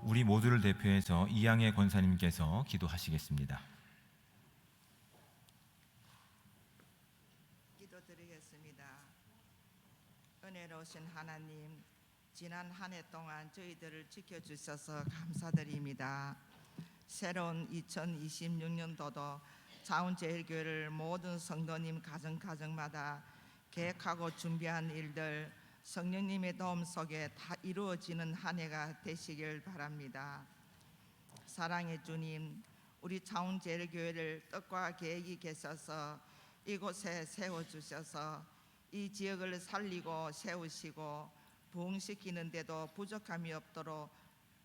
우리 모두를 대표해서 이양의 권사님께서 기도하시겠습니다. 기도드리겠습니다. 은혜로우신 하나님, 지난 한 해 동안 저희들을 지켜주셔서 감사드립니다. 새로운 2026년도도 자운제일교회를 모든 성도님 가정마다 계획하고 준비한 일들 성령님의 도움 속에 다 이루어지는 한 해가 되시길 바랍니다. 사랑의 주님, 우리 자운제일교회를 뜻과 계획이 계셔서 이곳에 세워주셔서 이 지역을 살리고 세우시고 부흥시키는데도 부족함이 없도록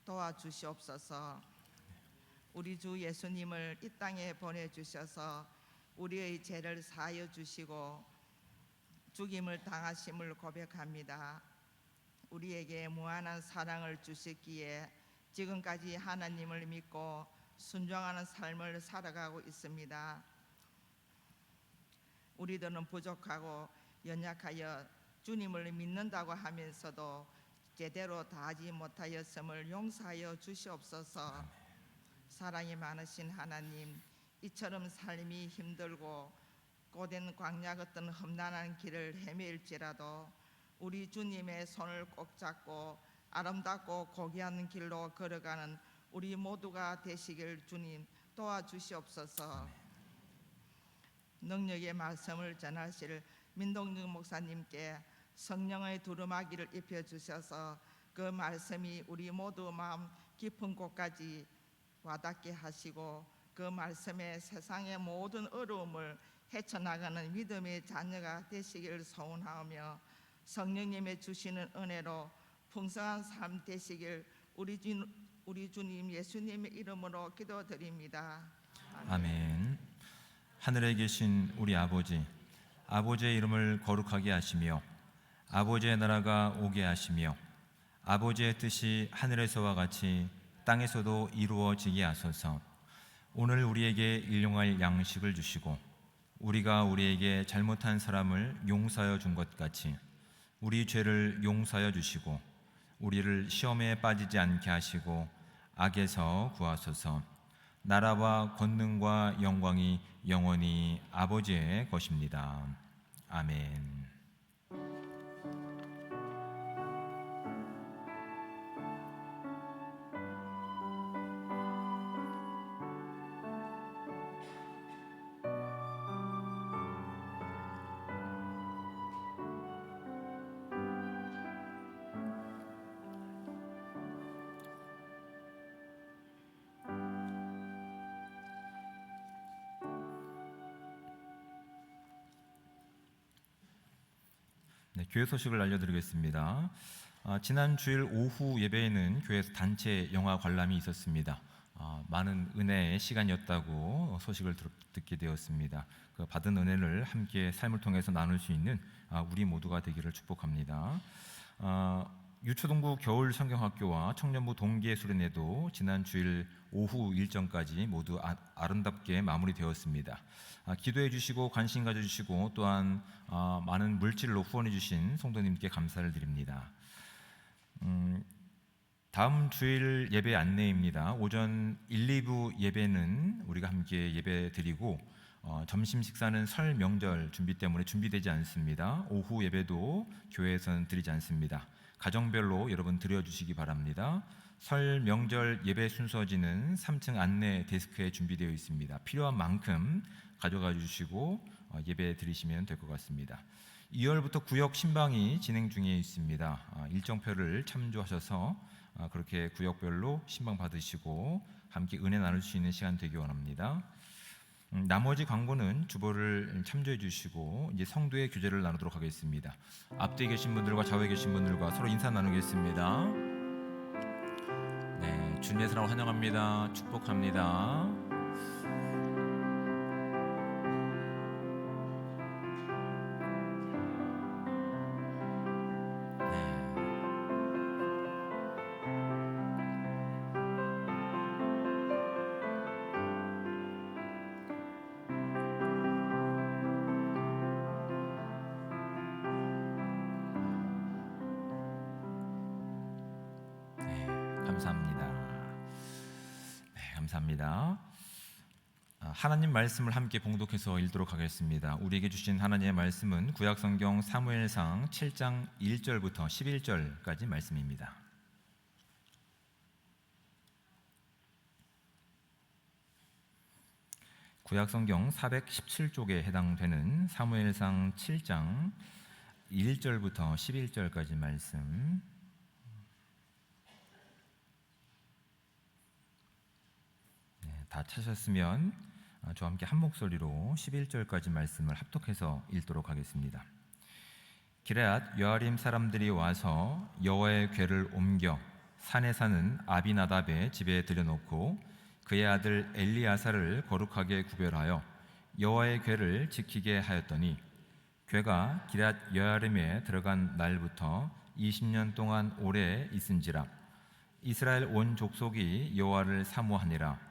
도와주시옵소서. 우리 주 예수님을 이 땅에 보내주셔서 우리의 죄를 사하여 주시고 죽임을 당하심을 고백합니다. 우리에게 무한한 사랑을 주셨기에 지금까지 하나님을 믿고 순종하는 삶을 살아가고 있습니다. 우리들은 부족하고 연약하여 주님을 믿는다고 하면서도 제대로 다하지 못하였음을 용서하여 주시옵소서. 사랑이 많으신 하나님, 이처럼 삶이 힘들고 고된 광야 같은 험난한 길을 헤매일지라도 우리 주님의 손을 꼭 잡고 아름답고 고귀한 길로 걸어가는 우리 모두가 되시길 주님 도와주시옵소서. 능력의 말씀을 전하실 민동중 목사님께 성령의 두루마기를 입혀주셔서 그 말씀이 우리 모두 마음 깊은 곳까지 와닿게 하시고 그 말씀에 세상의 모든 어려움을 헤쳐나가는 믿음의 자녀가 되시기를 소원하며 성령님의 주시는 은혜로 풍성한 삶 되시길 우리 주님 예수님의 이름으로 기도드립니다. 아멘. 하늘에 계신 우리 아버지, 아버지의 이름을 거룩하게 하시며 아버지의 나라가 오게 하시며 아버지의 뜻이 하늘에서와 같이 땅에서도 이루어지게 하소서. 오늘 우리에게 일용할 양식을 주시고 우리가 우리에게 잘못한 사람을 용서하여 준 것 같이 우리 죄를 용서하여 주시고 우리를 시험에 빠지지 않게 하시고 악에서 구하소서. 나라와 권능과 영광이 영원히 아버지의 것입니다. 아멘. 네, 교회 소식을 알려드리겠습니다. 지난 주일 오후 예배에는 교회에서 단체 영화 관람이 있었습니다. 많은 은혜의 시간이었다고 소식을 듣게 되었습니다. 그 받은 은혜를 함께 삶을 통해서 나눌 수 있는 우리 모두가 되기를 축복합니다. 유초동부 겨울 성경학교와 청년부 동계수련회도 지난 주일 오후 일정까지 모두 아름답게 마무리되었습니다. 기도해 주시고 관심 가져주시고 또한 많은 물질로 후원해 주신 성도님께 감사를 드립니다. 다음 주일 예배 안내입니다. 오전 1, 2부 예배는 우리가 함께 예배 드리고 점심 식사는 설 명절 준비 때문에 준비되지 않습니다. 오후 예배도 교회에서는 드리지 않습니다. 가정별로 여러분 드려주시기 바랍니다. 설 명절 예배 순서지는 3층 안내 데스크에 준비되어 있습니다. 필요한 만큼 가져가 주시고 예배 드리시면 될 것 같습니다. 2월부터 구역 신방이 진행 중에 있습니다. 일정표를 참조하셔서 그렇게 구역별로 신방 받으시고 함께 은혜 나눌 수 있는 시간 되기 원합니다. 나머지 광고는 주보를 참조해 주시고 이제 성도의 교제를 나누도록 하겠습니다. 앞뒤에 계신 분들과 좌우에 계신 분들과 서로 인사 나누겠습니다. 네, 주님의 사랑 환영합니다. 축복합니다. 감사합니다. 감사합니다. 하나님 말씀을 함께 봉독해서 읽도록 하겠습니다. 우리에게 주신 하나님의 말씀은 구약성경 사무엘상 7장 1절부터 11절까지 말씀입니다. 구약성경 417쪽에 해당되는 사무엘상 7장 1절부터 11절까지 말씀. 다 찾으셨으면 저와 함께 한 목소리로 11절까지 말씀을 합독해서 읽도록 하겠습니다. 기럇 여아림 사람들이 와서 여호와의 궤를 옮겨 산에 사는 아비나답의 집에 들여놓고 그의 아들 엘리아사를 거룩하게 구별하여 여호와의 궤를 지키게 하였더니 궤가 기럇 여아림에 들어간 날부터 20년 동안 오래 있은지라. 이스라엘 온 족속이 여호와를 사모하니라.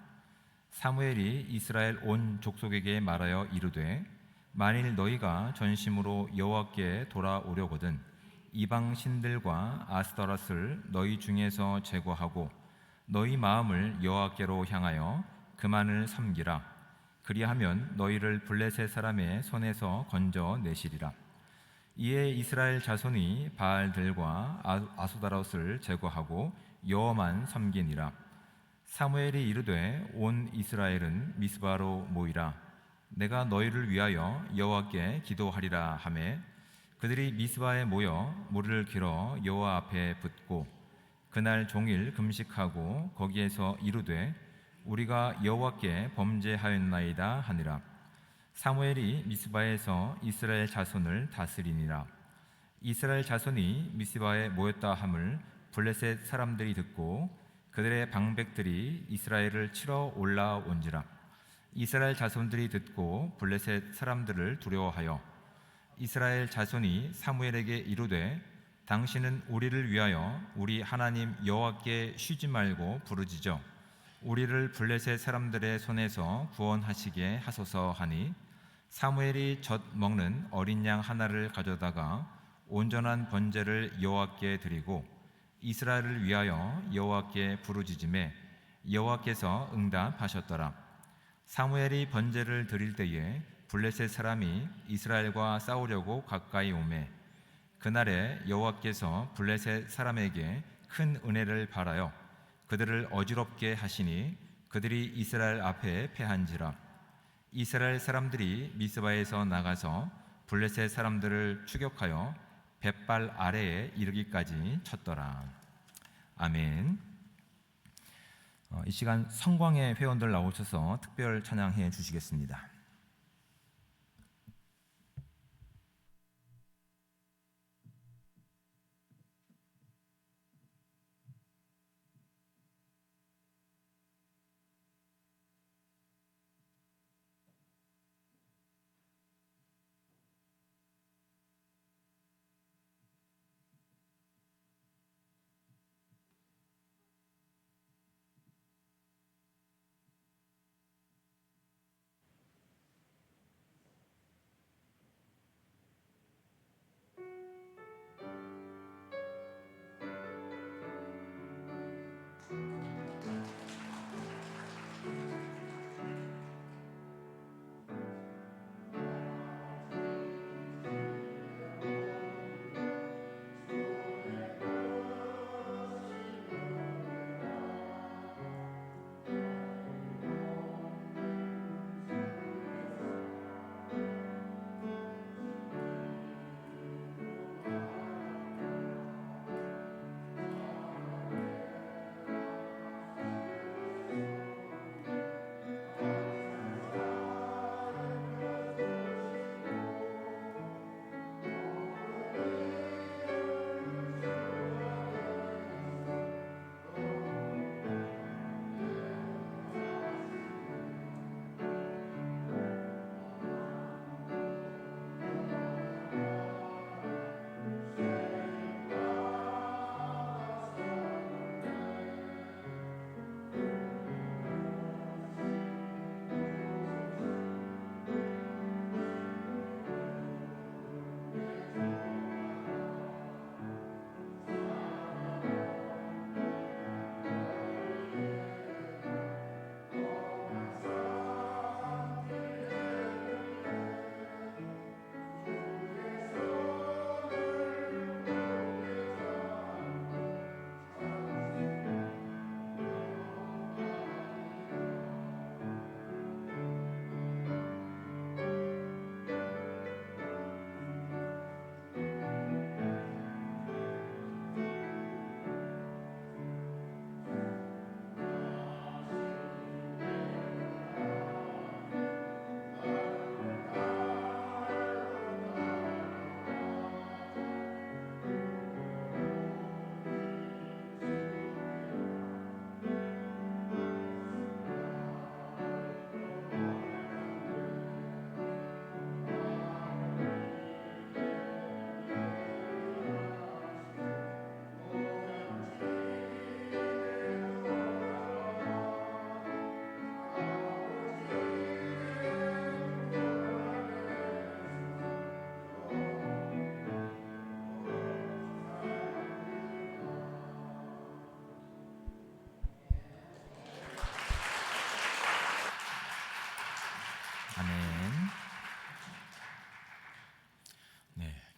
사무엘이 이스라엘 온 족속에게 말하여 이르되 만일 너희가 전심으로 여호와께 돌아오려거든 이방 신들과 아스타롯을 너희 중에서 제거하고 너희 마음을 여호와께로 향하여 그만을 섬기라. 그리하면 너희를 블레셋 사람의 손에서 건져 내시리라. 이에 이스라엘 자손이 바알들과 아스타롯을 제거하고 여호와만 섬기니라. 사무엘이 이르되 온 이스라엘은 미스바로 모이라. 내가 너희를 위하여 여호와께 기도하리라 하매 그들이 미스바에 모여 무리를 길어 여호와 앞에 붓고 그날 종일 금식하고 거기에서 이르되 우리가 여호와께 범죄하였나이다 하니라. 사무엘이 미스바에서 이스라엘 자손을 다스리니라. 이스라엘 자손이 미스바에 모였다 함을 블레셋 사람들이 듣고 그들의 방백들이 이스라엘을 치러 올라온지라. 이스라엘 자손들이 듣고 블레셋 사람들을 두려워하여 이스라엘 자손이 사무엘에게 이르되 당신은 우리를 위하여 우리 하나님 여호와께 쉬지 말고 부르짖어 우리를 블레셋 사람들의 손에서 구원하시게 하소서 하니 사무엘이 젖 먹는 어린 양 하나를 가져다가 온전한 번제를 여호와께 드리고 이스라엘을 위하여 여호와께 부르짖음에 여호와께서 응답하셨더라. 사무엘이 번제를 드릴 때에 블레셋 사람이 이스라엘과 싸우려고 가까이 오매 그날에 여호와께서 블레셋 사람에게 큰 은혜를 바라여 그들을 어지럽게 하시니 그들이 이스라엘 앞에 패한지라. 이스라엘 사람들이 미스바에서 나가서 블레셋 사람들을 추격하여 벳발 아래에 이르기까지 쳤더라. 아멘. 이 시간 성광의 회원들 나오셔서 특별 찬양해 주시겠습니다.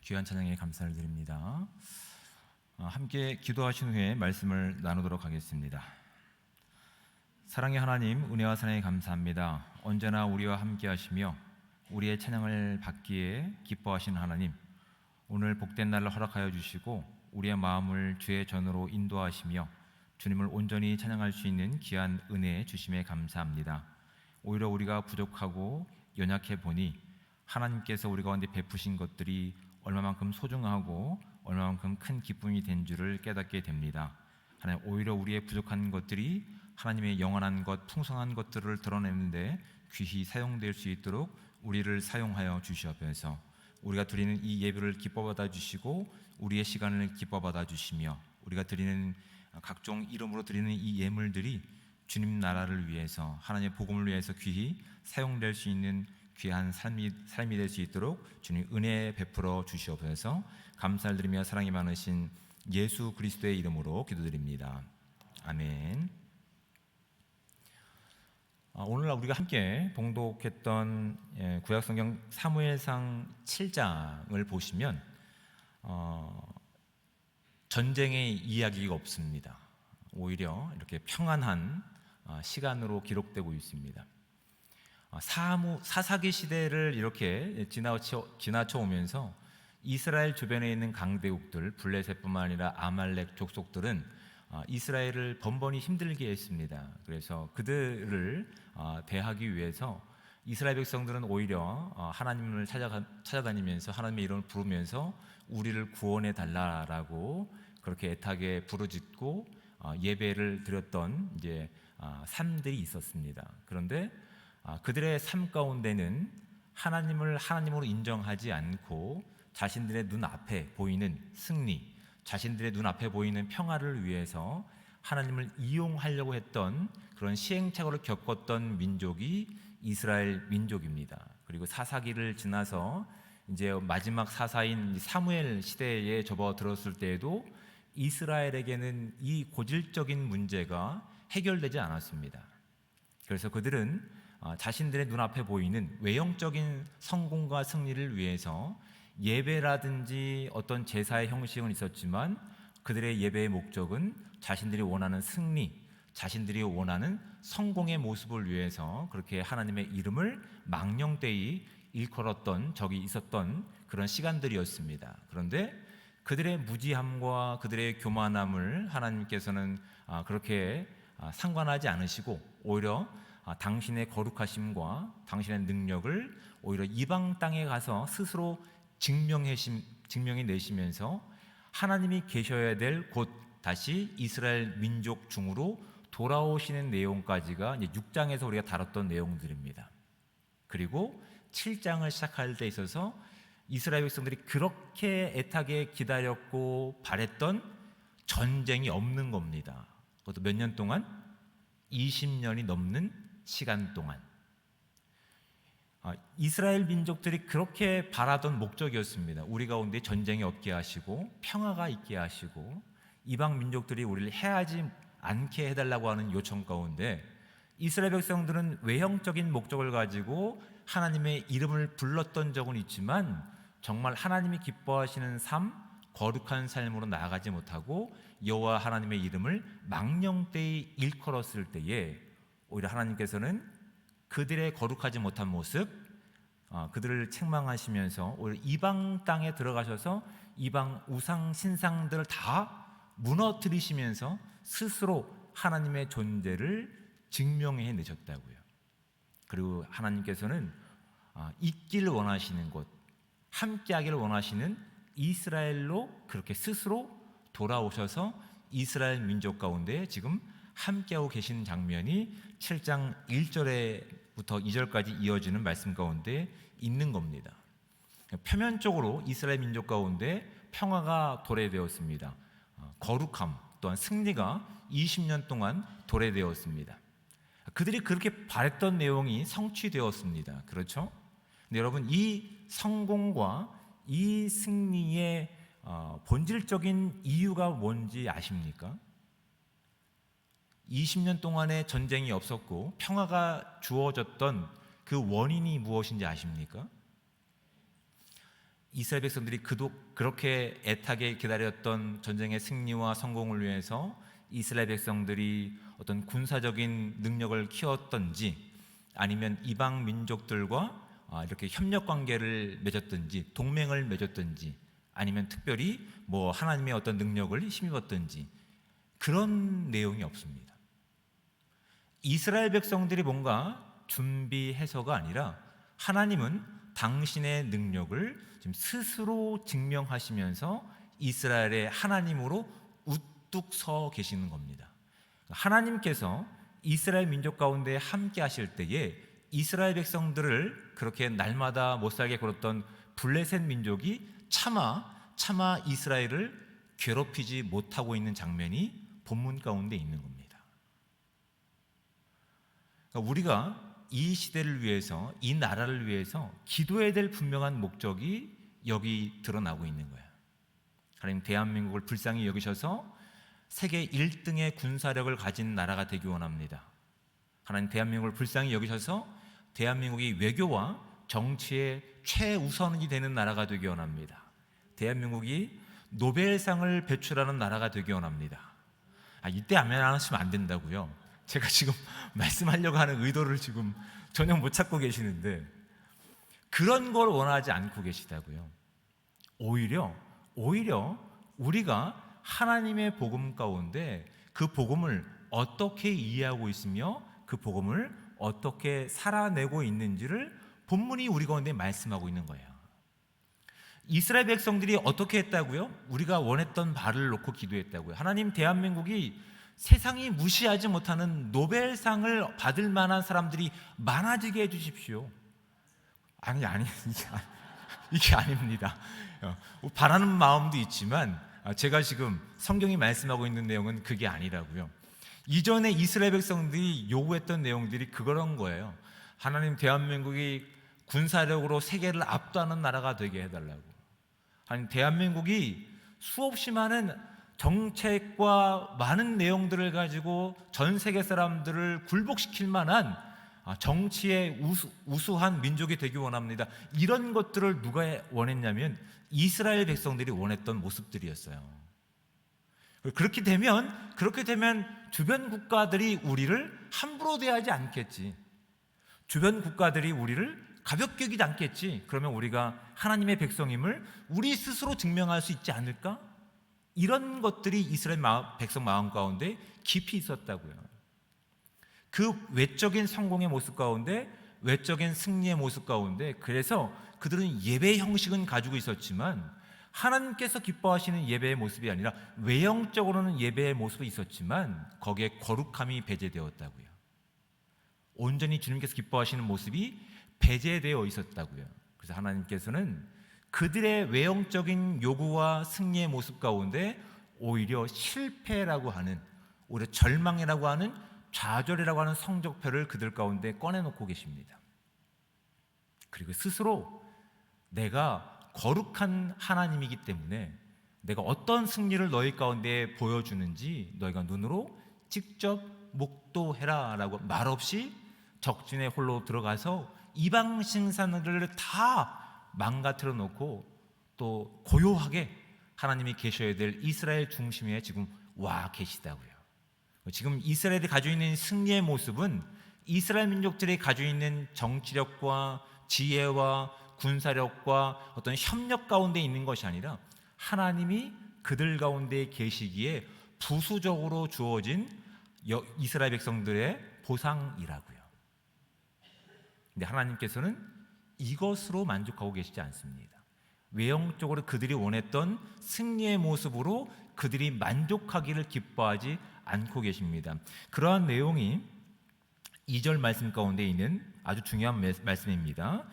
귀한 찬양에 감사를 드립니다. 함께 기도하신 후에 말씀을 나누도록 하겠습니다. 사랑의 하나님, 은혜와 사랑에 감사합니다. 언제나 우리와 함께 하시며 우리의 찬양을 받기에 기뻐하시는 하나님, 오늘 복된 날을 허락하여 주시고 우리의 마음을 주의 전으로 인도하시며 주님을 온전히 찬양할 수 있는 귀한 은혜 주심에 감사합니다. 오히려 우리가 부족하고 연약해 보니 하나님께서 우리 가운데 베푸신 것들이 얼마만큼 소중하고 얼마만큼 큰 기쁨이 된 줄을 깨닫게 됩니다. 하나님, 오히려 우리의 부족한 것들이 하나님의 영원한 것, 풍성한 것들을 드러내는데 귀히 사용될 수 있도록 우리를 사용하여 주시옵소서. 우리가 드리는 이 예배를 기뻐 받아 주시고 우리의 시간을 기뻐 받아 주시며 우리가 드리는 각종 이름으로 드리는 이 예물들이 주님 나라를 위해서, 하나님의 복음을 위해서 귀히 사용될 수 있는 귀한 삶이 될 수 있도록 주님 은혜 베풀어 주시옵소서. 감사를 드리며 사랑이 많으신 예수 그리스도의 이름으로 기도드립니다. 아멘. 오늘 우리가 함께 봉독했던 구약성경 사무엘상 7장을 보시면 전쟁의 이야기가 없습니다. 오히려 이렇게 평안한 시간으로 기록되고 있습니다. 사사기 시대를 이렇게 지나쳐 오면서 이스라엘 주변에 있는 강대국들, 블레셋뿐만 아니라 아말렉 족속들은 이스라엘을 번번이 힘들게 했습니다. 그래서 그들을 대하기 위해서 이스라엘 백성들은 오히려 하나님을 찾아다니면서 하나님의 이름을 부르면서 우리를 구원해 달라라고 그렇게 애타게 부르짖고 예배를 드렸던 삶들이 있었습니다. 그런데 그들의 삶 가운데는 하나님을 하나님으로 인정하지 않고 자신들의 눈앞에 보이는 승리, 자신들의 눈앞에 보이는 평화를 위해서 하나님을 이용하려고 했던 그런 시행착오를 겪었던 민족이 이스라엘 민족입니다. 그리고 사사기를 지나서 이제 마지막 사사인 사무엘 시대에 접어들었을 때에도 이스라엘에게는 이 고질적인 문제가 해결되지 않았습니다. 그래서 그들은 자신들의 눈앞에 보이는 외형적인 성공과 승리를 위해서 예배라든지 어떤 제사의 형식은 있었지만 그들의 예배의 목적은 자신들이 원하는 승리, 자신들이 원하는 성공의 모습을 위해서 그렇게 하나님의 이름을 망령되이 일컬었던 적이 있었던 그런 시간들이었습니다. 그런데 그들의 무지함과 그들의 교만함을 하나님께서는 그렇게 상관하지 않으시고 오히려 당신의 거룩하심과 당신의 능력을 오히려 이방 땅에 가서 스스로 증명해내시면서 하나님이 계셔야 될 곳 다시 이스라엘 민족 중으로 돌아오시는 내용까지가 이제 6장에서 우리가 다뤘던 내용들입니다. 그리고 7장을 시작할 때 있어서 이스라엘 백성들이 그렇게 애타게 기다렸고 바랬던 전쟁이 없는 겁니다. 그것도 몇 년 동안? 20년이 넘는 시간 동안 이스라엘 민족들이 그렇게 바라던 목적이었습니다. 우리 가운데 전쟁이 없게 하시고 평화가 있게 하시고 이방 민족들이 우리를 해하지 않게 해달라고 하는 요청 가운데 이스라엘 백성들은 외형적인 목적을 가지고 하나님의 이름을 불렀던 적은 있지만 정말 하나님이 기뻐하시는 삶, 거룩한 삶으로 나아가지 못하고 여호와 하나님의 이름을 망령되이 일컬었을 때에 오히려 하나님께서는 그들의 거룩하지 못한 모습, 그들을 책망하시면서 오히려 이방 땅에 들어가셔서 이방 우상 신상들을 다 무너뜨리시면서 스스로 하나님의 존재를 증명해 내셨다고요. 그리고 하나님께서는 있기를 원하시는 곳, 함께하기를 원하시는 이스라엘로 그렇게 스스로 돌아오셔서 이스라엘 민족 가운데 지금 함께하고 계시는 장면이 7장 1절부터 2절까지 이어지는 말씀 가운데 있는 겁니다. 표면적으로 이스라엘 민족 가운데 평화가 도래되었습니다. 거룩함 또한 승리가 20년 동안 도래되었습니다. 그들이 그렇게 바랬던 내용이 성취되었습니다. 그렇죠? 근데 여러분, 이 성공과 이 승리의 본질적인 이유가 뭔지 아십니까? 20년 동안의 전쟁이 없었고 평화가 주어졌던 그 원인이 무엇인지 아십니까? 이스라엘 백성들이 그렇게 애타게 기다렸던 전쟁의 승리와 성공을 위해서 이스라엘 백성들이 어떤 군사적인 능력을 키웠던지, 아니면 이방 민족들과 이렇게 협력 관계를 맺었든지, 동맹을 맺었든지, 아니면 특별히 뭐 하나님의 어떤 능력을 힘입었든지, 그런 내용이 없습니다. 이스라엘 백성들이 뭔가 준비해서가 아니라 하나님은 당신의 능력을 지금 스스로 증명하시면서 이스라엘의 하나님으로 우뚝 서 계시는 겁니다. 하나님께서 이스라엘 민족 가운데 함께 하실 때에 이스라엘 백성들을 그렇게 날마다 못살게 굴었던 블레셋 민족이 차마 이스라엘을 괴롭히지 못하고 있는 장면이 본문 가운데 있는 겁니다. 그러니까 우리가 이 시대를 위해서, 이 나라를 위해서 기도해야 될 분명한 목적이 여기 드러나고 있는 거예요. 하나님 대한민국을 불쌍히 여기셔서 세계 1등의 군사력을 가진 나라가 되기 원합니다. 하나님 대한민국을 불쌍히 여기셔서 대한민국이 외교와 정치의 최우선이 되는 나라가 되기 원합니다. 대한민국이 노벨상을 배출하는 나라가 되기 원합니다. 이때 아멘 안 하시면 안 된다고요. 제가 지금 말씀하려고 하는 의도를 지금 전혀 못 찾고 계시는데, 그런 걸 원하지 않고 계시다고요. 오히려 우리가 하나님의 복음 가운데 그 복음을 어떻게 이해하고 있으며 그 복음을 어떻게 살아내고 있는지를 본문이 우리 가운데 말씀하고 있는 거예요. 이스라엘 백성들이 어떻게 했다고요? 우리가 원했던 바를 놓고 기도했다고요. 하나님, 대한민국이 세상이 무시하지 못하는 노벨상을 받을 만한 사람들이 많아지게 해주십시오. 아니 이게 아닙니다. 바라는 마음도 있지만 제가 지금 성경이 말씀하고 있는 내용은 그게 아니라고요. 이전에 이스라엘 백성들이 요구했던 내용들이 그런 거예요. 하나님, 대한민국이 군사력으로 세계를 압도하는 나라가 되게 해달라고. 하나님, 대한민국이 수없이 많은 정책과 많은 내용들을 가지고 전 세계 사람들을 굴복시킬 만한 정치의 우수한 민족이 되기 원합니다. 이런 것들을 누가 원했냐면 이스라엘 백성들이 원했던 모습들이었어요. 그렇게 되면 주변 국가들이 우리를 함부로 대하지 않겠지. 주변 국가들이 우리를 가볍게 여기지 않겠지. 그러면 우리가 하나님의 백성임을 우리 스스로 증명할 수 있지 않을까? 이런 것들이 이스라엘 백성 마음 가운데 깊이 있었다고요. 그 외적인 성공의 모습 가운데, 외적인 승리의 모습 가운데, 그래서 그들은 예배 형식은 가지고 있었지만 하나님께서 기뻐하시는 예배의 모습이 아니라 외형적으로는 예배의 모습이 있었지만 거기에 거룩함이 배제되었다고요. 온전히 주님께서 기뻐하시는 모습이 배제되어 있었다고요. 그래서 하나님께서는 그들의 외형적인 요구와 승리의 모습 가운데 오히려 실패라고 하는, 오히려 절망이라고 하는, 좌절이라고 하는 성적표를 그들 가운데 꺼내놓고 계십니다. 그리고 스스로 내가 거룩한 하나님이기 때문에 내가 어떤 승리를 너희 가운데 보여주는지 너희가 눈으로 직접 목도해라 라고 말없이 적진에 홀로 들어가서 이방 신상들을 다 망가뜨려 놓고 또 고요하게 하나님이 계셔야 될 이스라엘 중심에 지금 와 계시다고요. 지금 이스라엘이 가지고 있는 승리의 모습은 이스라엘 민족들이 가지고 있는 정치력과 지혜와 군사력과 어떤 협력 가운데 있는 것이 아니라 하나님이 그들 가운데 계시기에 부수적으로 주어진 이스라엘 백성들의 보상이라고요. 근데 하나님께서는 이것으로 만족하고 계시지 않습니다. 외형적으로 그들이 원했던 승리의 모습으로 그들이 만족하기를 기뻐하지 않고 계십니다. 그러한 내용이 2절 말씀 가운데 있는 아주 중요한 말씀입니다.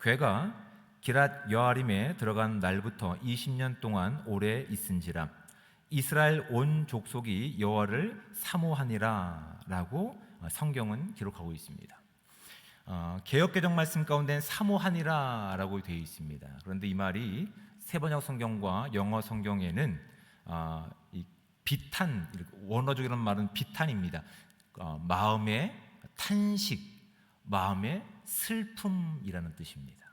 괴가 기랏 여아림에 들어간 날부터 20년 동안 오래 있은지라 이스라엘 온 족속이 여호와를 사모하니라 라고 성경은 기록하고 있습니다. 개역개정 말씀 가운데는 사모하니라 라고 되어 있습니다. 그런데 이 말이 세번역 성경과 영어 성경에는 이 비탄, 원어적이라는 말은 비탄입니다. 마음의 탄식, 마음의 슬픔이라는 뜻입니다.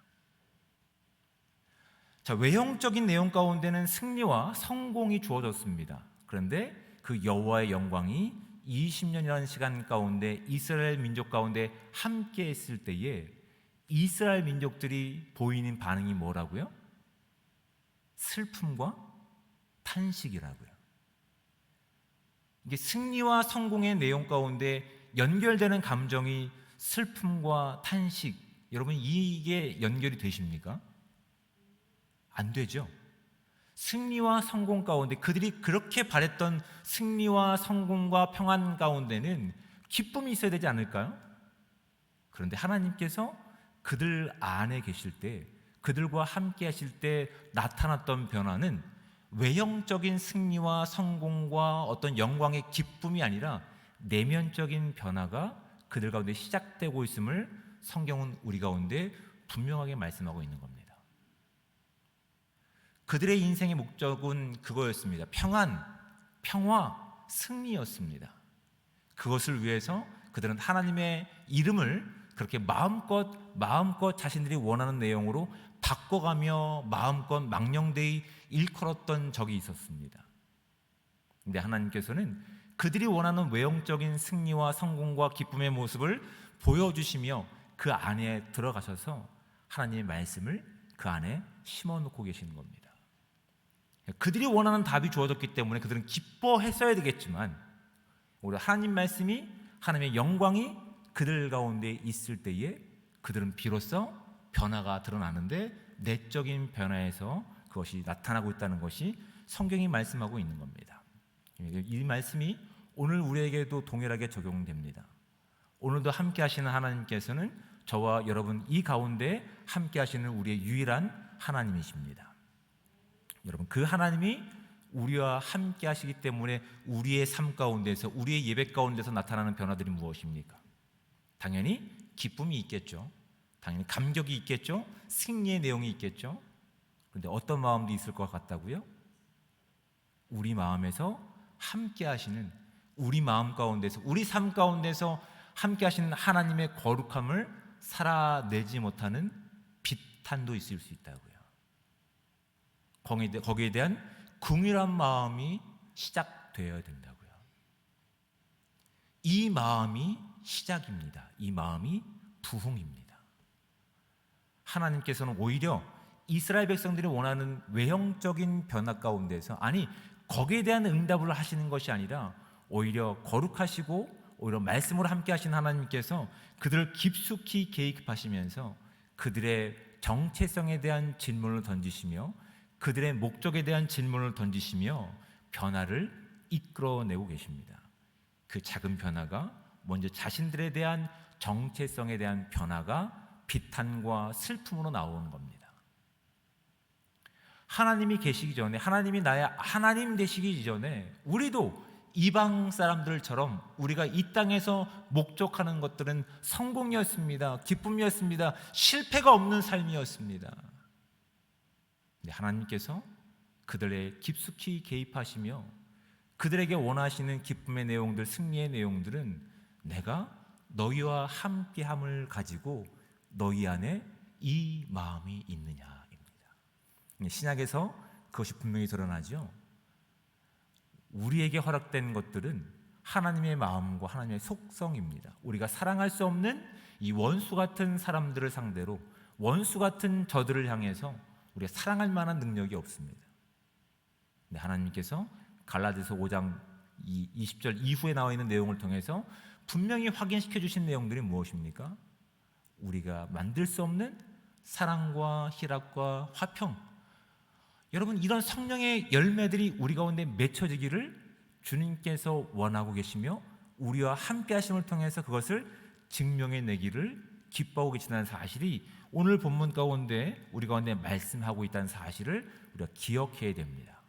자, 외형적인 내용 가운데는 승리와 성공이 주어졌습니다. 그런데 그 여호와의 영광이 20년이라는 시간 가운데 이스라엘 민족 가운데 함께 했을 때에 이스라엘 민족들이 보이는 반응이 뭐라고요? 슬픔과 탄식이라고요. 이게 승리와 성공의 내용 가운데 연결되는 감정이 슬픔과 탄식, 여러분 이게 연결이 되십니까? 안 되죠. 승리와 성공 가운데, 그들이 그렇게 바랬던 승리와 성공과 평안 가운데는 기쁨이 있어야 되지 않을까요? 그런데 하나님께서 그들 안에 계실 때, 그들과 함께 하실 때 나타났던 변화는 외형적인 승리와 성공과 어떤 영광의 기쁨이 아니라 내면적인 변화가 그들 가운데 시작되고 있음을 성경은 우리 가운데 분명하게 말씀하고 있는 겁니다. 그들의 인생의 목적은 그거였습니다. 평안, 평화, 승리였습니다. 그것을 위해서 그들은 하나님의 이름을 그렇게 마음껏 자신들이 원하는 내용으로 바꿔가며 마음껏 망령되이 일컬었던 적이 있었습니다. 근데 하나님께서는 그들이 원하는 외형적인 승리와 성공과 기쁨의 모습을 보여주시며 그 안에 들어가셔서 하나님의 말씀을 그 안에 심어놓고 계시는 겁니다. 그들이 원하는 답이 주어졌기 때문에 그들은 기뻐했어야 되겠지만, 오히려 하나님 말씀이, 하나님의 영광이 그들 가운데 있을 때에 그들은 비로소 변화가 드러나는데 내적인 변화에서 그것이 나타나고 있다는 것이 성경이 말씀하고 있는 겁니다. 이 말씀이 오늘 우리에게도 동일하게 적용됩니다. 오늘도 함께 하시는 하나님께서는 저와 여러분 이 가운데 함께 하시는 우리의 유일한 하나님이십니다. 여러분, 그 하나님이 우리와 함께 하시기 때문에 우리의 삶 가운데서, 우리의 예배 가운데서 나타나는 변화들이 무엇입니까? 당연히 기쁨이 있겠죠. 당연히 감격이 있겠죠. 승리의 내용이 있겠죠. 그런데 어떤 마음도 있을 것 같다고요? 우리 마음에서 함께 하시는, 우리 마음 가운데서, 우리 삶 가운데서 함께 하시는 하나님의 거룩함을 살아내지 못하는 비탄도 있을 수 있다고요. 거기에 대한 궁일한 마음이 시작되어야 된다고요. 이 마음이 시작입니다. 이 마음이 부흥입니다. 하나님께서는 오히려 이스라엘 백성들이 원하는 외형적인 변화 가운데서, 아니 거기에 대한 응답을 하시는 것이 아니라 오히려 거룩하시고 오히려 말씀으로 함께 하신 하나님께서 그들을 깊숙이 개입하시면서 그들의 정체성에 대한 질문을 던지시며 그들의 목적에 대한 질문을 던지시며 변화를 이끌어내고 계십니다. 그 작은 변화가 먼저 자신들에 대한 정체성에 대한 변화가 비탄과 슬픔으로 나오는 겁니다. 하나님이 계시기 전에, 하나님이 나의 하나님 되시기 이전에 우리도 이방 사람들처럼 우리가 이 땅에서 목적하는 것들은 성공이었습니다. 기쁨이었습니다. 실패가 없는 삶이었습니다. 근데 하나님께서 그들의 깊숙이 개입하시며 그들에게 원하시는 기쁨의 내용들, 승리의 내용들은 내가 너희와 함께함을 가지고 너희 안에 이 마음이 있느냐입니다. 신약에서 그것이 분명히 드러나죠. 우리에게 허락된 것들은 하나님의 마음과 하나님의 속성입니다. 우리가 사랑할 수 없는 이 원수 같은 사람들을 상대로, 원수 같은 저들을 향해서 우리가 사랑할 만한 능력이 없습니다. 근데 하나님께서 갈라디아서 5장 20절 이후에 나와 있는 내용을 통해서 분명히 확인시켜 주신 내용들이 무엇입니까? 우리가 만들 수 없는 사랑과 희락과 화평, 여러분 이런 성령의 열매들이 우리 가운데 맺혀지기를 주님께서 원하고 계시며 우리와 함께 하심을 통해서 그것을 증명해내기를 기뻐하고 계시다는 사실이 오늘 본문 가운데 우리 가운데 말씀하고 있다는 사실을 우리가 기억해야 됩니다.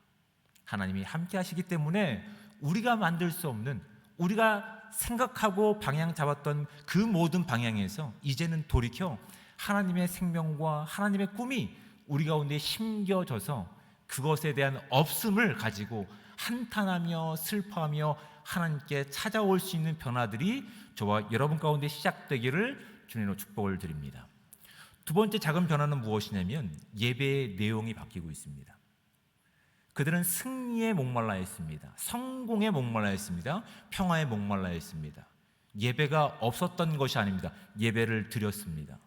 하나님이 함께 하시기 때문에 우리가 만들 수 없는, 우리가 생각하고 방향 잡았던 그 모든 방향에서 이제는 돌이켜 하나님의 생명과 하나님의 꿈이 우리 가운데 심겨져서 그것에 대한 없음을 가지고 한탄하며 슬퍼하며 하나님께 찾아올 수 있는 변화들이 저와 여러분 가운데 시작되기를 주님으로 축복을 드립니다. 두 번째 작은 변화는 무엇이냐면 예배의 내용이 바뀌고 있습니다. 그들은 승리에 목말라 했습니다. 성공에 목말라 했습니다. 평화에 목말라 했습니다. 예배가 없었던 것이 아닙니다. 예배를 드렸습니다.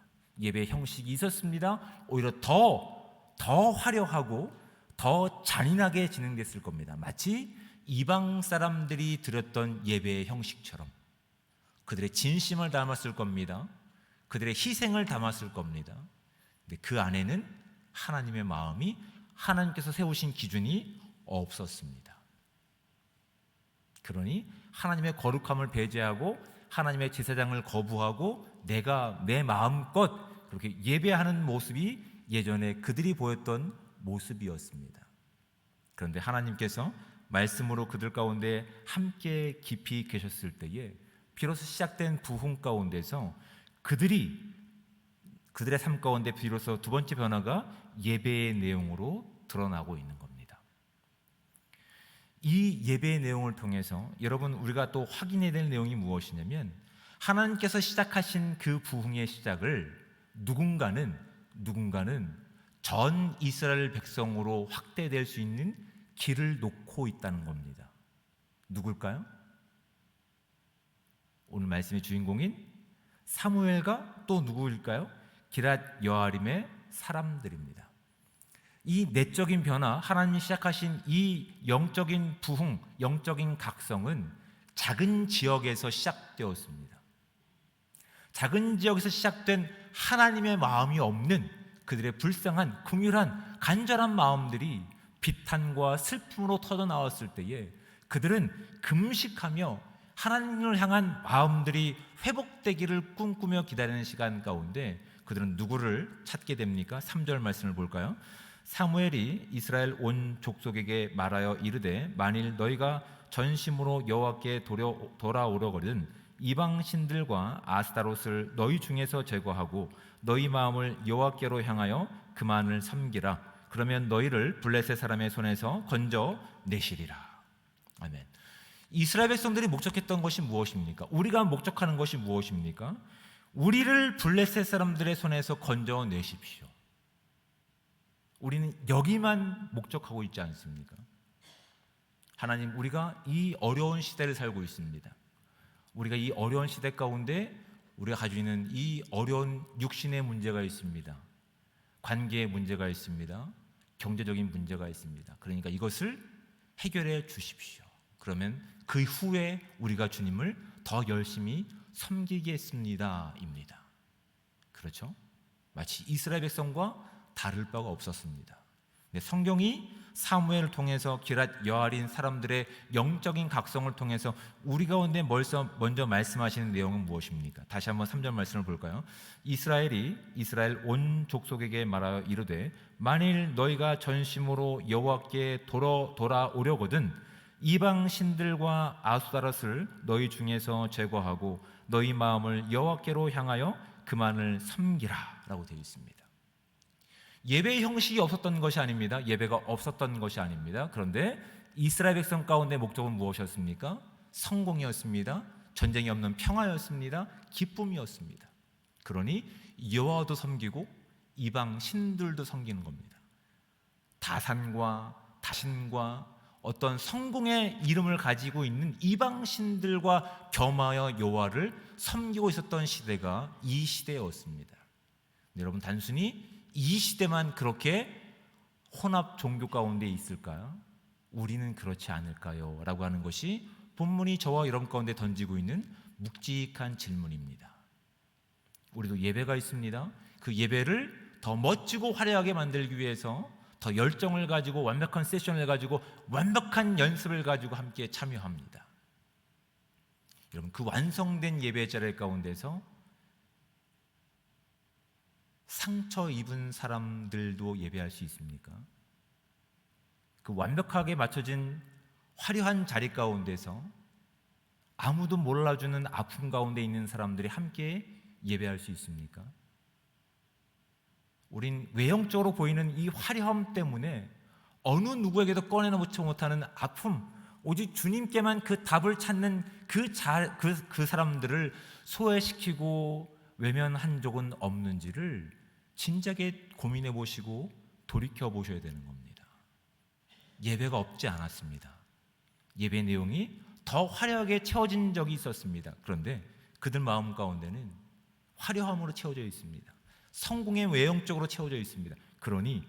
예배의 형식이 있었습니다. 오히려 더 화려하고 더 잔인하게 진행됐을 겁니다. 마치 이방 사람들이 드렸던 예배의 형식처럼 그들의 진심을 담았을 겁니다. 그들의 희생을 담았을 겁니다. 근데 그 안에는 하나님의 마음이, 하나님께서 세우신 기준이 없었습니다. 그러니 하나님의 거룩함을 배제하고 하나님의 제사장을 거부하고 내가 내 마음껏 그렇게 예배하는 모습이 예전에 그들이 보였던 모습이었습니다. 그런데 하나님께서 말씀으로 그들 가운데 함께 깊이 계셨을 때에 비로소 시작된 부흥 가운데서 그들의 삶 가운데 비로소 두 번째 변화가 예배의 내용으로 드러나고 있는 겁니다. 이 예배의 내용을 통해서 여러분 우리가 또 확인해야 될 내용이 무엇이냐면 하나님께서 시작하신 그 부흥의 시작을 누군가는 전 이스라엘 백성으로 확대될 수 있는 길을 놓고 있다는 겁니다. 누굴까요? 오늘 말씀의 주인공인 사무엘과 또 누구일까요? 기럇 여아림의 사람들입니다. 이 내적인 변화, 하나님이 시작하신 이 영적인 부흥, 영적인 각성은 작은 지역에서 시작되었습니다. 작은 지역에서 시작된 하나님의 마음이 없는 그들의 불쌍한, 긍휼한, 간절한 마음들이 비탄과 슬픔으로 터져나왔을 때에 그들은 금식하며 하나님을 향한 마음들이 회복되기를 꿈꾸며 기다리는 시간 가운데 그들은 누구를 찾게 됩니까? 3절 말씀을 볼까요? 사무엘이 이스라엘 온 족속에게 말하여 이르되 만일 너희가 전심으로 여호와께 돌아오려거든 이방 신들과 아스타롯을 너희 중에서 제거하고 너희 마음을 여호와께로 향하여 그만을 섬기라. 그러면 너희를 블레셋 사람의 손에서 건져 내시리라. 아멘. 이스라엘 백성들이 목적했던 것이 무엇입니까? 우리가 목적하는 것이 무엇입니까? 우리를 블레셋 사람들의 손에서 건져 내십시오. 우리는 여기만 목적하고 있지 않습니까? 하나님, 우리가 이 어려운 시대를 살고 있습니다. 우리가 이 어려운 시대 가운데 우리가 가지고 있는 이 어려운 육신의 문제가 있습니다. 관계의 문제가 있습니다. 경제적인 문제가 있습니다. 그러니까 이것을 해결해 주십시오. 그러면 그 후에 우리가 주님을 더 열심히 섬기겠습니다 입니다. 그렇죠? 마치 이스라엘 백성과 다를 바가 없었습니다. 성경이 사무엘을 통해서 기럇 여아린 사람들의 영적인 각성을 통해서 우리 가운데 먼저 말씀하시는 내용은 무엇입니까? 다시 한번 3절 말씀을 볼까요? 이스라엘이 이스라엘 온 족속에게 말하여 이르되 만일 너희가 전심으로 여호와께 돌아오려거든 이방 신들과 아수다롯을 너희 중에서 제거하고 너희 마음을 여호와께로 향하여 그만을 섬기라 라고 되어 있습니다. 예배의 형식이 없었던 것이 아닙니다. 예배가 없었던 것이 아닙니다. 그런데 이스라엘 백성 가운데 목적은 무엇이었습니까? 성공이었습니다. 전쟁이 없는 평화였습니다. 기쁨이었습니다. 그러니 여호와도 섬기고 이방 신들도 섬기는 겁니다. 다산과 다신과 어떤 성공의 이름을 가지고 있는 이방 신들과 겸하여 여호와를 섬기고 있었던 시대가 이 시대였습니다. 여러분, 단순히 이 시대만 그렇게 혼합 종교 가운데 있을까요? 우리는 그렇지 않을까요? 라고 하는 것이 본문이 저와 여러분 가운데 던지고 있는 묵직한 질문입니다. 우리도 예배가 있습니다. 그 예배를 더 멋지고 화려하게 만들기 위해서 더 열정을 가지고 완벽한 세션을 가지고 완벽한 연습을 가지고 함께 참여합니다. 여러분, 그 완성된 예배 자리 가운데서 상처 입은 사람들도 예배할 수 있습니까? 그 완벽하게 맞춰진 화려한 자리 가운데서 아무도 몰라주는 아픔 가운데 있는 사람들이 함께 예배할 수 있습니까? 우린 외형적으로 보이는 이 화려함 때문에 어느 누구에게도 꺼내놓지 못하는 아픔, 오직 주님께만 그 답을 찾는 그 사람들을 소외시키고 외면한 적은 없는지를 진작에 고민해 보시고 돌이켜 보셔야 되는 겁니다. 예배가 없지 않았습니다. 예배 내용이 더 화려하게 채워진 적이 있었습니다. 그런데 그들 마음 가운데는 화려함으로 채워져 있습니다. 성공의 외형적으로 채워져 있습니다. 그러니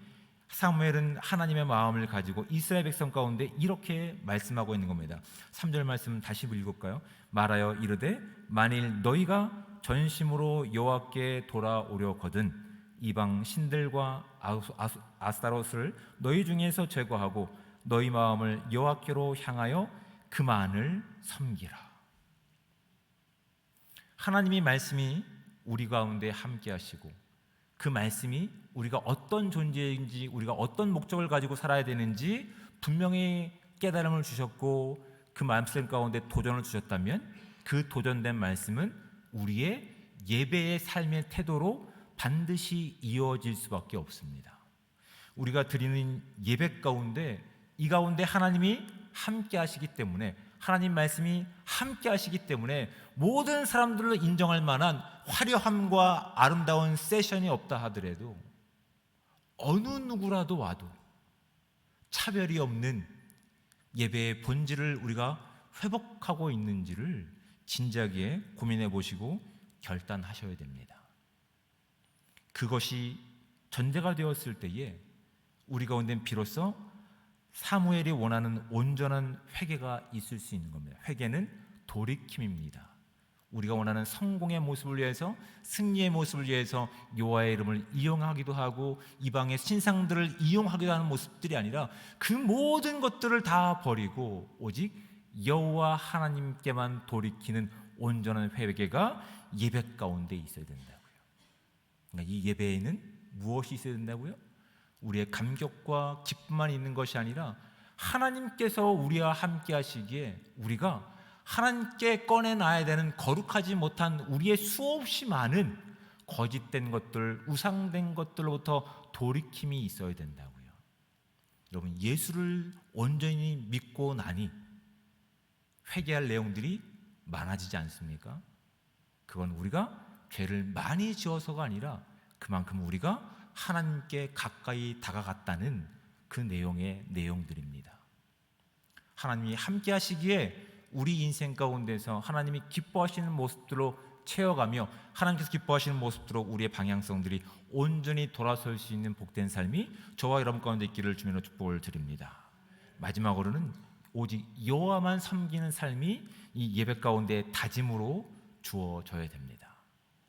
사무엘은 하나님의 마음을 가지고 이스라엘 백성 가운데 이렇게 말씀하고 있는 겁니다. 3절 말씀 다시 읽을까요? 말하여 이르되 만일 너희가 전심으로 여호와께 돌아오려거든 이방 신들과 아스타롯을 너희 중에서 제거하고 너희 마음을 여호와께로 향하여 그만을 섬기라. 하나님의 말씀이 우리 가운데 함께 하시고 그 말씀이 우리가 어떤 존재인지 우리가 어떤 목적을 가지고 살아야 되는지 분명히 깨달음을 주셨고 그 말씀 가운데 도전을 주셨다면 그 도전된 말씀은 우리의 예배의 삶의 태도로 반드시 이어질 수밖에 없습니다. 우리가 드리는 예배 가운데 이 가운데 하나님이 함께 하시기 때문에 하나님 말씀이 함께 하시기 때문에 모든 사람들로 인정할 만한 화려함과 아름다운 세션이 없다 하더라도 어느 누구라도 와도 차별이 없는 예배의 본질을 우리가 회복하고 있는지를 진지하게 고민해 보시고 결단하셔야 됩니다. 그것이 전제가 되었을 때에 우리 가운데는 비로소 사무엘이 원하는 온전한 회개가 있을 수 있는 겁니다. 회개는 돌이킴입니다. 우리가 원하는 성공의 모습을 위해서 승리의 모습을 위해서 여호와의 이름을 이용하기도 하고 이방의 신상들을 이용하기도 하는 모습들이 아니라 그 모든 것들을 다 버리고 오직 여호와 하나님께만 돌이키는 온전한 회개가 예배 가운데 있어야 된다고요. 그러니까 이 예배에는 무엇이 있어야 된다고요? 우리의 감격과 기쁨만 있는 것이 아니라 하나님께서 우리와 함께 하시기에 우리가 하나님께 꺼내놔야 되는 거룩하지 못한 우리의 수없이 많은 거짓된 것들, 우상된 것들로부터 돌이킴이 있어야 된다고요. 여러분, 예수를 온전히 믿고 나니 회개할 내용들이 많아지지 않습니까? 그건 우리가 죄를 많이 지어서가 아니라 그만큼 우리가 하나님께 가까이 다가갔다는 그 내용의 내용들입니다. 하나님이 함께 하시기에 우리 인생 가운데서 하나님이 기뻐하시는 모습들로 채워가며 하나님께서 기뻐하시는 모습들로 우리의 방향성들이 온전히 돌아설 수 있는 복된 삶이 저와 여러분 가운데 있기를 주님으로 축복을 드립니다. 마지막으로는 오직 여호와만 섬기는 삶이 이 예배 가운데 다짐으로 주어져야 됩니다.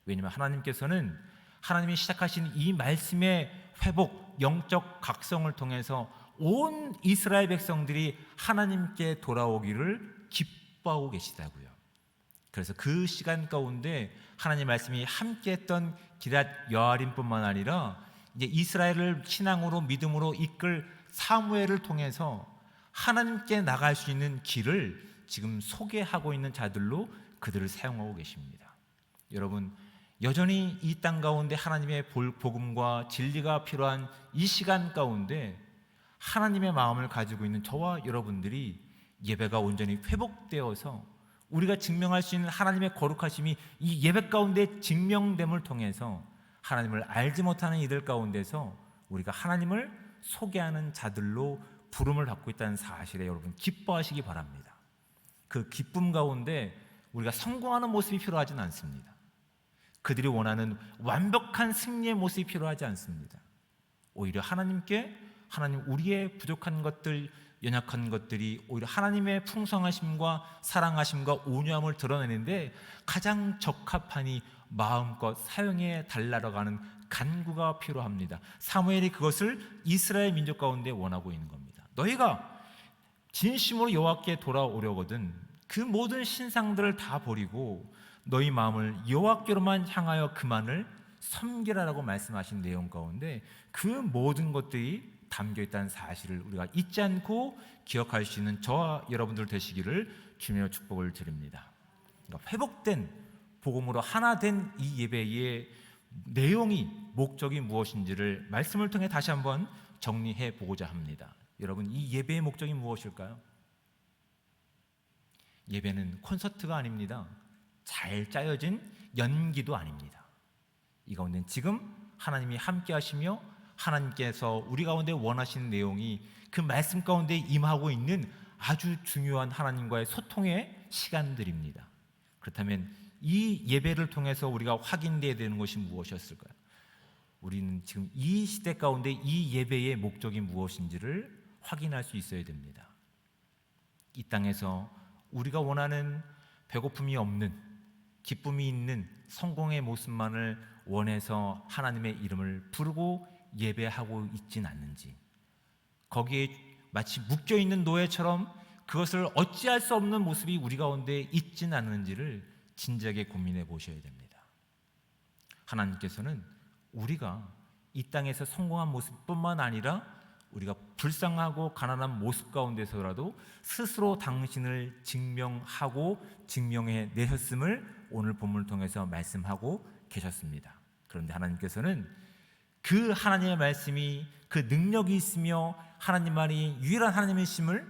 왜냐하면 하나님께서는 하나님이 시작하신 이 말씀의 회복, 영적 각성을 통해서 온 이스라엘 백성들이 하나님께 돌아오기를 기뻐하고 계시다고요. 그래서 그 시간 가운데 하나님 말씀이 함께했던 기럇 여아림뿐만 아니라 이제 이스라엘을 신앙으로 믿음으로 이끌 사무엘을 통해서 하나님께 나갈 수 있는 길을 지금 소개하고 있는 자들로 그들을 사용하고 계십니다. 여러분, 여전히 이 땅 가운데 하나님의 복음과 진리가 필요한 이 시간 가운데 하나님의 마음을 가지고 있는 저와 여러분들이 예배가 온전히 회복되어서 우리가 증명할 수 있는 하나님의 거룩하심이 이 예배 가운데 증명됨을 통해서 하나님을 알지 못하는 이들 가운데서 우리가 하나님을 소개하는 자들로 부름을 받고 있다는 사실에 여러분 기뻐하시기 바랍니다. 그 기쁨 가운데 우리가 성공하는 모습이 필요하지는 않습니다. 그들이 원하는 완벽한 승리의 모습이 필요하지 않습니다. 오히려 하나님께 하나님 우리의 부족한 것들, 연약한 것들이 오히려 하나님의 풍성하심과 사랑하심과 온유함을 드러내는데 가장 적합하니 마음껏 사용해 달라고 하는 간구가 필요합니다. 사무엘이 그것을 이스라엘 민족 가운데 원하고 있는 겁니다. 너희가 진심으로 여호와께 돌아오려거든 그 모든 신상들을 다 버리고 너희 마음을 여호와께로만 향하여 그만을 섬기라라고 말씀하신 내용 가운데 그 모든 것들이 담겨있다는 사실을 우리가 잊지 않고 기억할 수 있는 저와 여러분들 되시기를 주님의 축복을 드립니다. 그러니까 회복된 복음으로 하나 된 이 예배의 내용이 목적이 무엇인지를 말씀을 통해 다시 한번 정리해 보고자 합니다. 여러분, 이 예배의 목적이 무엇일까요? 예배는 콘서트가 아닙니다. 잘 짜여진 연기도 아닙니다. 이 가운데는 지금 하나님이 함께 하시며 하나님께서 우리 가운데 원하시는 내용이 그 말씀 가운데 임하고 있는 아주 중요한 하나님과의 소통의 시간들입니다. 그렇다면 이 예배를 통해서 우리가 확인되어야 되는 것이 무엇이었을까요? 우리는 지금 이 시대 가운데 이 예배의 목적이 무엇인지를 확인할 수 있어야 됩니다. 이 땅에서 우리가 원하는 배고픔이 없는, 기쁨이 있는 성공의 모습만을 원해서 하나님의 이름을 부르고 예배하고 있진 않는지, 거기에 마치 묶여있는 노예처럼 그것을 어찌할 수 없는 모습이 우리 가운데 있진 않는지를 진지하게 고민해 보셔야 됩니다. 하나님께서는 우리가 이 땅에서 성공한 모습뿐만 아니라 우리가 불쌍하고 가난한 모습 가운데서라도 스스로 당신을 증명하고 증명해 내셨음을 오늘 본문을 통해서 말씀하고 계셨습니다. 그런데 하나님께서는 그 하나님의 말씀이 그 능력이 있으며 하나님만이 유일한 하나님이심을,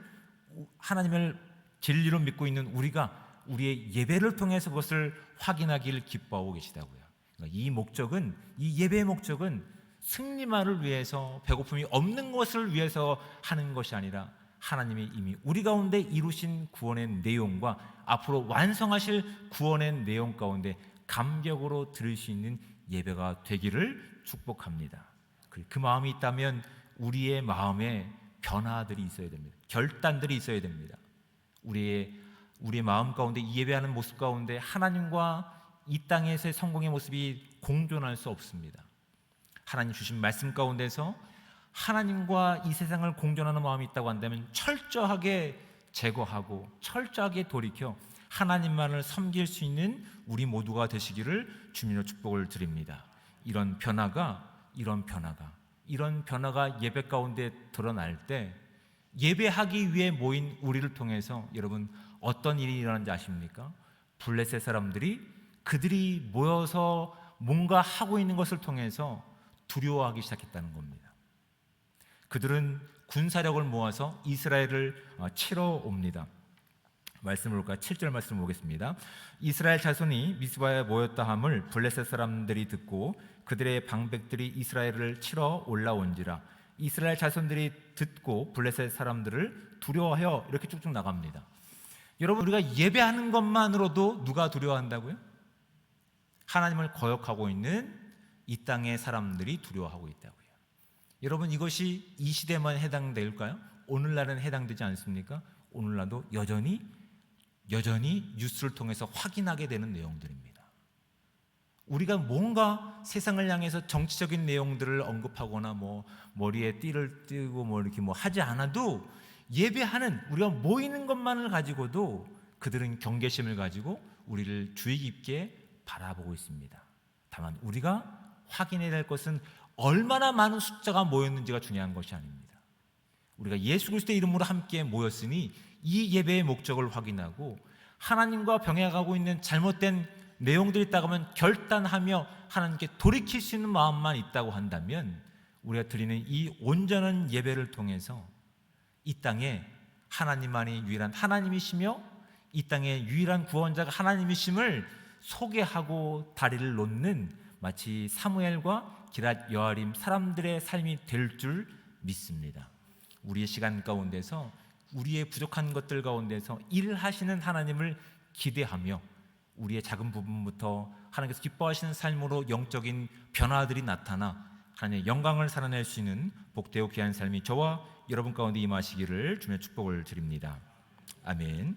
하나님을 진리로 믿고 있는 우리가 우리의 예배를 통해서 그것을 확인하기를 기뻐하고 계시다고요. 그러니까 이 목적은, 이 예배의 목적은 승리만을 위해서, 배고픔이 없는 것을 위해서 하는 것이 아니라 하나님이 이미 우리 가운데 이루신 구원의 내용과 앞으로 완성하실 구원의 내용 가운데 감격으로 들을 수 있는 예배가 되기를 축복합니다. 그 마음이 있다면 우리의 마음에 변화들이 있어야 됩니다. 결단들이 있어야 됩니다. 우리의 마음 가운데, 이 예배하는 모습 가운데 하나님과 이 땅에서의 성공의 모습이 공존할 수 없습니다. 하나님 주신 말씀 가운데서 하나님과 이 세상을 공존하는 마음이 있다고 한다면 철저하게 제거하고 철저하게 돌이켜 하나님만을 섬길 수 있는 우리 모두가 되시기를 주님으로 축복을 드립니다. 이런 변화가 예배 가운데 드러날 때, 예배하기 위해 모인 우리를 통해서 여러분 어떤 일이 일어나는지 아십니까? 블레셋 사람들이 그들이 모여서 뭔가 하고 있는 것을 통해서 두려워하기 시작했다는 겁니다. 그들은 군사력을 모아서 이스라엘을 치러 옵니다. 말씀을 볼까요? 7절 말씀 보겠습니다. 이스라엘 자손이 미스바에 모였다 함을 블레셋 사람들이 듣고 그들의 방백들이 이스라엘을 치러 올라온지라. 이스라엘 자손들이 듣고 블레셋 사람들을 두려워하여, 이렇게 쭉쭉 나갑니다. 여러분, 우리가 예배하는 것만으로도 누가 두려워한다고요? 하나님을 거역하고 있는 이 땅의 사람들이 두려워하고 있다고요. 여러분, 이것이 이 시대만 해당될까요? 오늘날은 해당되지 않습니까? 오늘날도 여전히 뉴스를 통해서 확인하게 되는 내용들입니다. 우리가 뭔가 세상을 향해서 정치적인 내용들을 언급하거나 머리에 띠를 띠고 이렇게 하지 않아도 예배하는, 우리가 모이는 것만을 가지고도 그들은 경계심을 가지고 우리를 주의 깊게 바라보고 있습니다. 다만 우리가 확인해야 될 것은 얼마나 많은 숫자가 모였는지가 중요한 것이 아닙니다. 우리가 예수 그리스도의 이름으로 함께 모였으니 이 예배의 목적을 확인하고 하나님과 병행하고 있는 잘못된 내용들이 있다고 하면 결단하며 하나님께 돌이킬 수 있는 마음만 있다고 한다면 우리가 드리는 이 온전한 예배를 통해서 이 땅에 하나님만이 유일한 하나님이시며 이 땅의 유일한 구원자가 하나님이심을 소개하고 다리를 놓는 마치 사무엘과 기럇 여아림 사람들의 삶이 될 줄 믿습니다. 우리의 시간 가운데서, 우리의 부족한 것들 가운데서 일하시는 하나님을 기대하며 우리의 작은 부분부터 하나님께서 기뻐하시는 삶으로 영적인 변화들이 나타나 하나님의 영광을 살아낼 수 있는 복되고 귀한 삶이 저와 여러분 가운데 임하시기를 주님의 축복을 드립니다. 아멘.